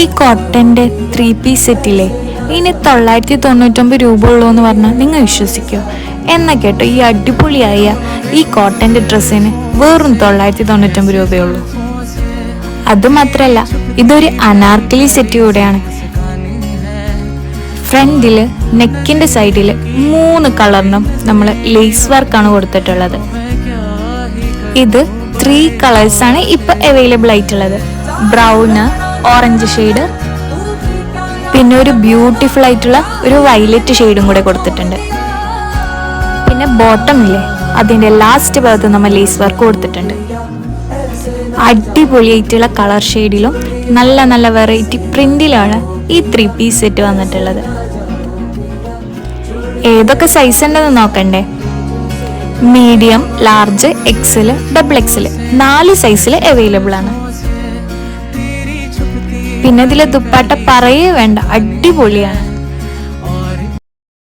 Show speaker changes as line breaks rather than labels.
ഈ കോട്ടൻ്റെ 3-piece സെറ്റിലെ ഇനി 999 രൂപ ഉള്ളൂ എന്ന് പറഞ്ഞാൽ നിങ്ങൾ വിശ്വസിക്കുമോ? എന്നാൽ കേട്ടോ, ഈ അടിപൊളിയായ ഈ കോട്ടൻ്റെ ഡ്രസ്സിന് വെറും 999 രൂപയുള്ളൂ. അതുമാത്രമല്ല, ഇതൊരു അനാർക്കലി സെറ്റ് കൂടെയാണ്. ഫ്രണ്ടില് നെക്കിന്റെ സൈഡില് 3 കളറിനും നമ്മൾ ലേസ് വർക്കാണ് കൊടുത്തിട്ടുള്ളത്. ഇത് 3 കളേഴ്സാണ് ഇപ്പൊ അവൈലബിൾ ആയിട്ടുള്ളത്. ബ്രൗണ്, ഓറഞ്ച് ഷെയ്ഡ്, പിന്നെ ഒരു ബ്യൂട്ടിഫുൾ ആയിട്ടുള്ള ഒരു വയലറ്റ് ഷെയ്ഡും കൂടെ കൊടുത്തിട്ടുണ്ട്. പിന്നെ ബോട്ടം ഇല്ലേ, അതിന്റെ ലാസ്റ്റ് ഭാഗത്ത് നമ്മൾ ലേസ് വർക്ക് കൊടുത്തിട്ടുണ്ട്. അടിപൊളിയായിട്ടുള്ള കളർ ഷെയ്ഡിലും നല്ല നല്ല വെറൈറ്റി പ്രിന്റിലാണ് ഈ 3-piece സെറ്റ് വന്നിട്ടുള്ളത്. ഏതൊക്കെ സൈസ് ഉണ്ടെന്ന് നോക്കണ്ടേ? മീഡിയം, ലാർജ്, എക്സൽ, XXL 4 സൈസിൽ അവൈലബിൾ ആണ്. പിന്നെ ഇതിലെ ദുപ്പട്ട പറയേ വേണ്ട, അടിപൊളിയാണ്.